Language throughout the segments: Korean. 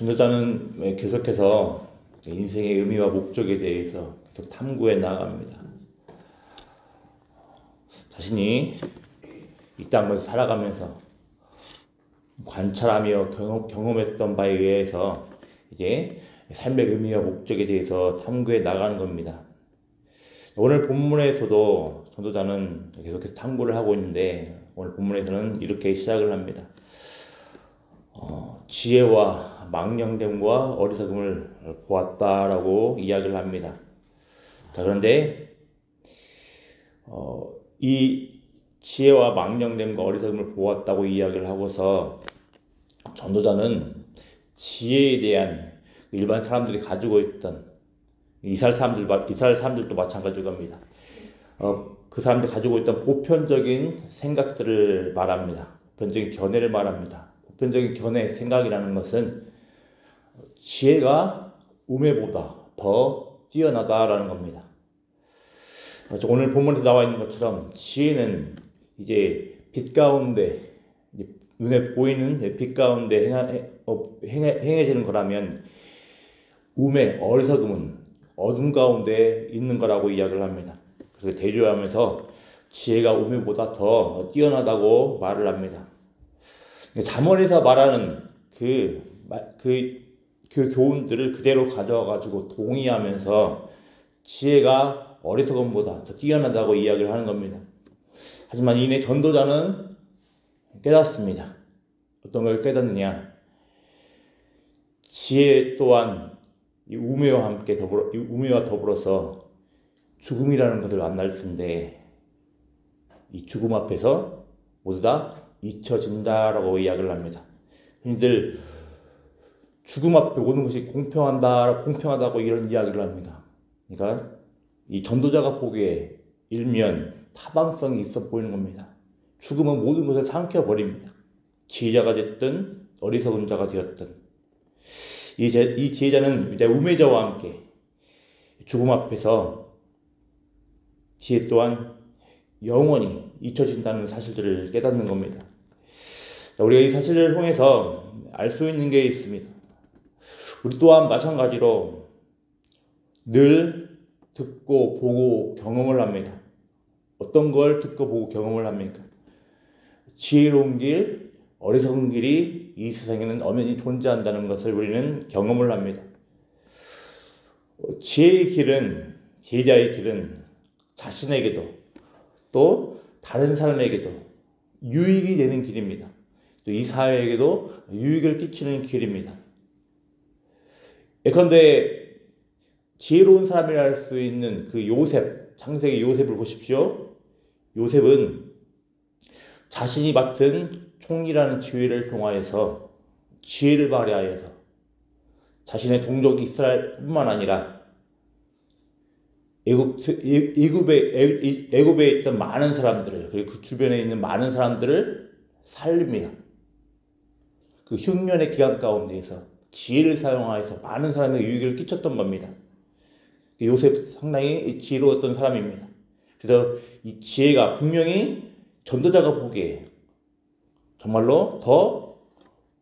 전도자는 계속해서 인생의 의미와 목적에 대해서 계속 탐구해 나갑니다. 자신이 이 땅을 살아가면서 관찰하며 경험했던 바에 의해서 이제 삶의 의미와 목적에 대해서 탐구해 나가는 겁니다. 오늘 본문에서도 전도자는 계속해서 탐구를 하고 있는데, 오늘 본문에서는 이렇게 시작을 합니다. 지혜와 망령됨과 어리석음을 보았다라고 이야기를 합니다. 자, 그런데 이 지혜와 망령됨과 어리석음을 보았다고 이야기를 하고서 전도자는 지혜에 대한 일반 사람들이 가지고 있던 이스라엘 사람들도 마찬가지일 겁니다. 그 사람들이 가지고 있던 보편적인 생각들을 말합니다. 보편적인 견해를 말합니다. 보편적인 견해, 생각이라는 것은 지혜가 우매보다 더 뛰어나다라는 겁니다. 오늘 본문에 나와 있는 것처럼 지혜는 이제 빛 가운데, 눈에 보이는 빛 가운데 행해지는 거라면, 우매, 어리석음은 어둠 가운데 있는 거라고 이야기를 합니다. 그래서 대조하면서 지혜가 우매보다 더 뛰어나다고 말을 합니다. 잠언에서 말하는 그 교훈들을 그대로 가져와가지고 동의하면서 지혜가 어리석음보다 더 뛰어나다고 이야기를 하는 겁니다. 하지만 이내 전도자는 깨닫습니다. 어떤 걸 깨닫느냐? 지혜 또한 이 우매와 더불어서 죽음이라는 것을 만날 텐데, 이 죽음 앞에서 모두 다 잊혀진다라고 이야기를 합니다. 흔히들 죽음 앞에 모든 것이 공평하다고 이런 이야기를 합니다. 그러니까 이 전도자가 보기에 일면 타당성이 있어 보이는 겁니다. 죽음은 모든 것을 삼켜버립니다. 지혜자가 됐든 어리석은 자가 되었든 이 지혜자는 이제 우매자와 함께 죽음 앞에서 지혜 또한 영원히 잊혀진다는 사실들을 깨닫는 겁니다. 우리가 이 사실을 통해서 알 수 있는 게 있습니다. 우리 또한 마찬가지로 늘 듣고 보고 경험을 합니다. 어떤 걸 듣고 보고 경험을 합니까? 지혜로운 길, 어리석은 길이 이 세상에는 엄연히 존재한다는 것을 우리는 경험을 합니다. 지혜자의 길은 자신에게도 또 다른 사람에게도 유익이 되는 길입니다. 또 이 사회에게도 유익을 끼치는 길입니다. 예컨대 지혜로운 사람이라 할 수 있는 그 요셉, 창세기 요셉을 보십시오. 요셉은 자신이 맡은 총리라는 지위를 통하여서 지혜를 발휘하여서 자신의 동족 이스라엘뿐만 아니라 애굽에 있던 많은 사람들을, 그리고 그 주변에 있는 많은 사람들을 살립니다. 그 흉년의 기간 가운데에서 지혜를 사용하여서 많은 사람에게 유익을 끼쳤던 겁니다. 요셉 상당히 지혜로웠던 사람입니다. 그래서 이 지혜가 분명히 전도자가 보기에 정말로 더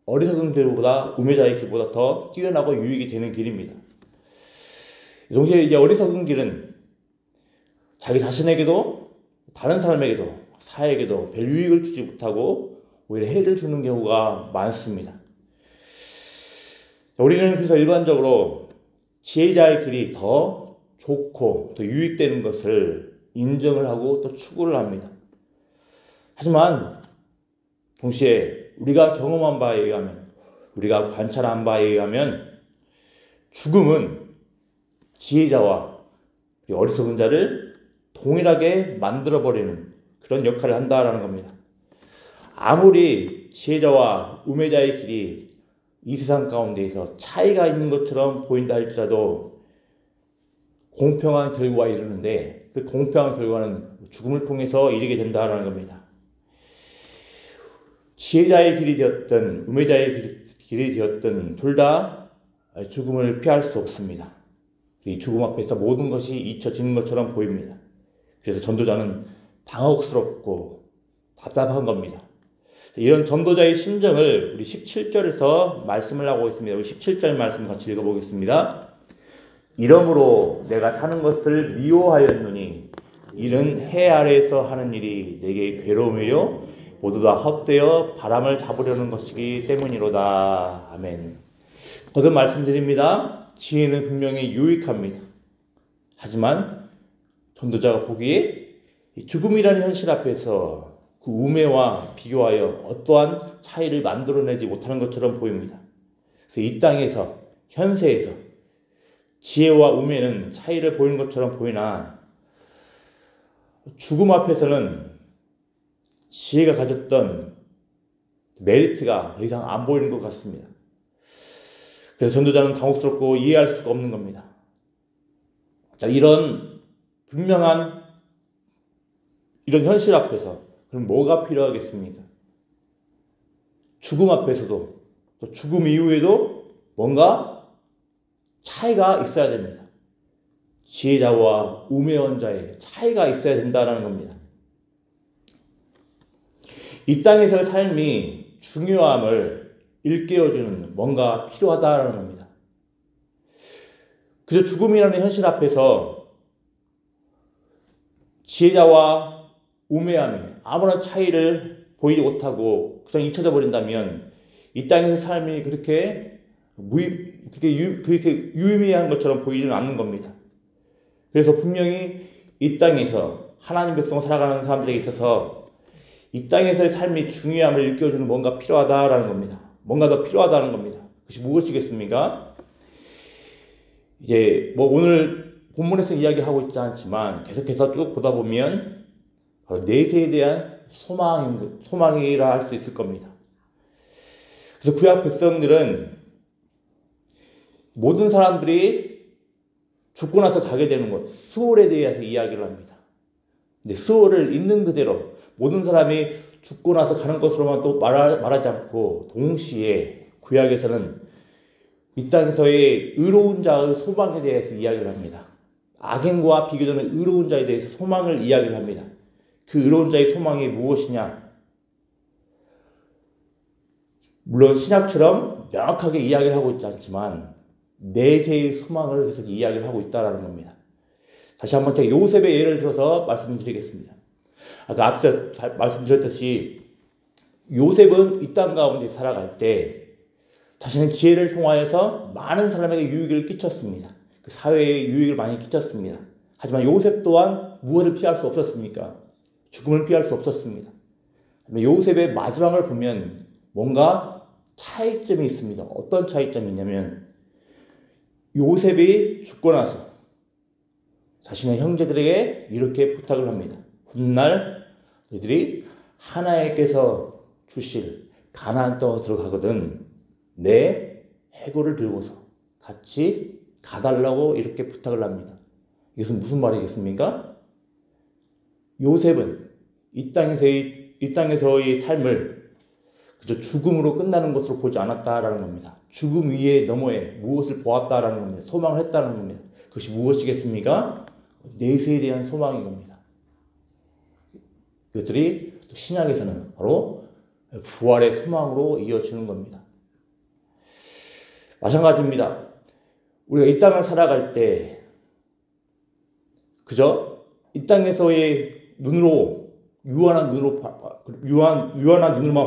어리석은 길보다, 우매자의 길보다 더 뛰어나고 유익이 되는 길입니다. 동시에 이제 어리석은 길은 자기 자신에게도 다른 사람에게도 사회에게도 별 유익을 주지 못하고 오히려 해를 주는 경우가 많습니다. 우리는 그래서 일반적으로 지혜자의 길이 더 좋고 더 유익되는 것을 인정을 하고 또 추구를 합니다. 하지만 동시에 우리가 경험한 바에 의하면, 우리가 관찰한 바에 의하면 죽음은 지혜자와 어리석은 자를 동일하게 만들어버리는 그런 역할을 한다라는 겁니다. 아무리 지혜자와 우매자의 길이 이 세상 가운데에서 차이가 있는 것처럼 보인다 할지라도 공평한 결과에 이르는데, 그 공평한 결과는 죽음을 통해서 이르게 된다라는 겁니다. 지혜자의 길이 되었든 우매자의 길이 되었든 둘 다 죽음을 피할 수 없습니다. 이 죽음 앞에서 모든 것이 잊혀지는 것처럼 보입니다. 그래서 전도자는 당혹스럽고 답답한 겁니다. 이런 전도자의 심정을 우리 17절에서 말씀을 하고 있습니다. 우리 17절 말씀 같이 읽어보겠습니다. 이러므로 내가 사는 것을 미워하였노니 이는 해 아래에서 하는 일이 내게 괴로움이요 모두 다 헛되어 바람을 잡으려는 것이기 때문이로다. 아멘. 거듭 말씀드립니다. 지혜는 분명히 유익합니다. 하지만 전도자가 보기에 죽음이라는 현실 앞에서 그 우매와 비교하여 어떠한 차이를 만들어내지 못하는 것처럼 보입니다. 그래서 이 땅에서 현세에서 지혜와 우매는 차이를 보이는 것처럼 보이나 죽음 앞에서는 지혜가 가졌던 메리트가 더 이상 안 보이는 것 같습니다. 그래서 전도자는 당혹스럽고 이해할 수가 없는 겁니다. 이런 분명한 이런 현실 앞에서 그럼 뭐가 필요하겠습니까? 죽음 앞에서도 또 죽음 이후에도 뭔가 차이가 있어야 됩니다. 지혜자와 우매한 자의 차이가 있어야 된다는 겁니다. 이 땅에서의 삶이 중요함을 일깨워주는 뭔가 필요하다는 겁니다. 그저 죽음이라는 현실 앞에서 지혜자와 우매함이 아무런 차이를 보이지 못하고 그냥 잊혀져 버린다면 이 땅에서 삶이 그렇게 유의미한 것처럼 보이지는 않는 겁니다. 그래서 분명히 이 땅에서 하나님 백성 살아가는 사람들에게 있어서 이 땅에서의 삶이 중요함을 일깨워주는 뭔가 필요하다라는 겁니다. 뭔가 더 필요하다는 겁니다. 그것이 무엇이겠습니까? 이제 오늘 본문에서 이야기하고 있지 않지만 계속해서 쭉 보다 보면 바로 내세에 대한 소망이라 할 수 있을 겁니다. 그래서 구약 백성들은 모든 사람들이 죽고 나서 가게 되는 것, 수월에 대해서 이야기를 합니다. 근데 수월을 있는 그대로 모든 사람이 죽고 나서 가는 것으로만 또 말하지 않고 동시에 구약에서는 이 땅에서의 의로운 자의 소망에 대해서 이야기를 합니다. 악인과 비교되는 의로운 자에 대해서 소망을 이야기를 합니다. 그 의로운 자의 소망이 무엇이냐? 물론 신약처럼 명확하게 이야기를 하고 있지 않지만 내세의 소망을 계속 이야기를 하고 있다는 겁니다. 다시 한번 제가 요셉의 예를 들어서 말씀드리겠습니다. 아까 앞서 말씀드렸듯이 요셉은 이 땅 가운데 살아갈 때 자신의 지혜를 통하여서 많은 사람에게 유익을 끼쳤습니다. 그 사회에 유익을 많이 끼쳤습니다. 하지만 요셉 또한 무엇을 피할 수 없었습니까? 죽음을 피할 수 없었습니다. 요셉의 마지막을 보면 뭔가 차이점이 있습니다. 어떤 차이점이 있냐면 요셉이 죽고 나서 자신의 형제들에게 이렇게 부탁을 합니다. 훗날 너희들이 하나님께서 주실 가나안 땅으로 들어가거든 내 해골을 들고서 같이 가달라고 이렇게 부탁을 합니다. 이것은 무슨 말이겠습니까? 요셉은 이 땅에서의 삶을 그저 죽음으로 끝나는 것으로 보지 않았다라는 겁니다. 죽음 위에 너머에 무엇을 보았다라는 겁니다. 소망을 했다는 겁니다. 그것이 무엇이겠습니까? 내세에 대한 소망인 겁니다. 이것들이 신약에서는 바로 부활의 소망으로 이어지는 겁니다. 마찬가지입니다. 우리가 이 땅을 살아갈 때 그저 이 땅에서의 유한한 눈으로만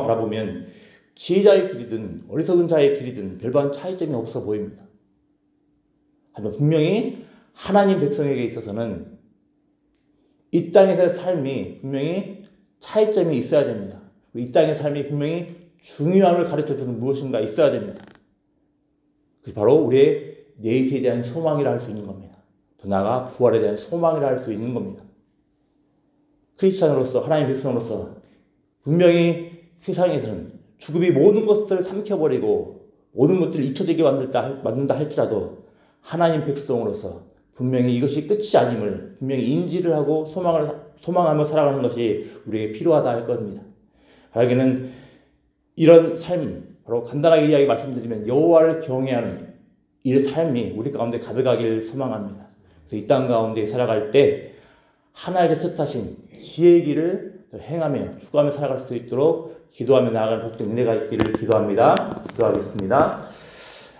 바라보면 지혜자의 길이든 어리석은 자의 길이든 별반 차이점이 없어 보입니다. 하지만 분명히 하나님 백성에게 있어서는 이 땅에서의 삶이 분명히 차이점이 있어야 됩니다. 이 땅의 삶이 분명히 중요함을 가르쳐주는 무엇인가 있어야 됩니다. 그것이 바로 우리의 내세에 대한 소망이라 할 수 있는 겁니다. 더 나아가 부활에 대한 소망이라 할 수 있는 겁니다. 크리스찬으로서 하나님 백성으로서 분명히 세상에서는 죽음이 모든 것을 삼켜버리고 모든 것들을 잊혀지게 만든다 할지라도 하나님 백성으로서 분명히 이것이 끝이 아님을 분명히 인지를 하고 소망하며 살아가는 것이 우리에게 필요하다 할 겁니다. 바라기는 이런 삶, 바로 간단하게 이야기 말씀드리면 여호와를 경외하는 이 삶이 우리 가운데 가득하기를 소망합니다. 그래서 이 땅 가운데 살아갈 때 하나님께서 뜻하신 지혜의 길을 행하며 추구하며 살아갈 수 있도록 기도하며 나아가는 복된 은혜가 있기를 기도합니다. 기도하겠습니다.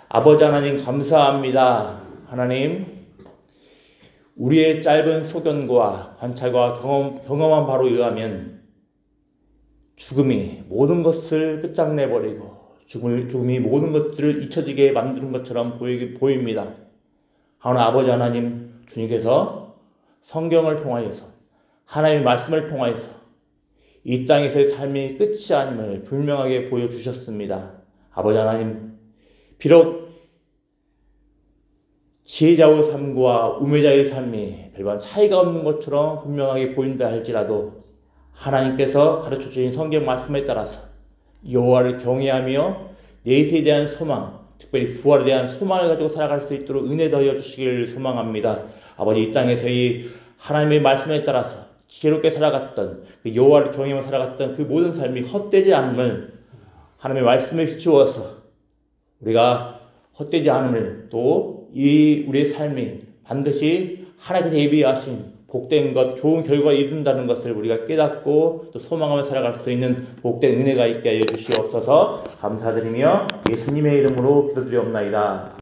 아버지 하나님 감사합니다. 하나님 우리의 짧은 소견과 관찰과 경험한 바로 의하면 죽음이 모든 것을 끝장내버리고 죽음이 모든 것들을 잊혀지게 만드는 것처럼 보입니다. 하나 아버지 하나님 주님께서 성경을 통하여서 하나님의 말씀을 통하여서 이 땅에서의 삶이 끝이 아님을 분명하게 보여주셨습니다. 아버지 하나님 비록 지혜자의 삶과 우매자의 삶이 별반 차이가 없는 것처럼 분명하게 보인다 할지라도 하나님께서 가르쳐주신 성경 말씀에 따라서 여호와를 경외하며 내세에 대한 소망, 특별히 부활에 대한 소망을 가지고 살아갈 수 있도록 은혜 더하여 주시기를 소망합니다. 아버지 이 땅에서의 하나님의 말씀에 따라서 지혜롭게 살아갔던 그 여호와를 경외하며 살아갔던 그 모든 삶이 헛되지 않음을 하나님의 말씀에 비추어서 우리가 헛되지 않음을 또 이 우리의 삶이 반드시 하나님께서 예비하신 복된 것, 좋은 결과를 이룬다는 것을 우리가 깨닫고 또 소망하며 살아갈 수 있는 복된 은혜가 있게 하여 주시옵소서. 감사드리며 예수님의 이름으로 기도드리옵나이다.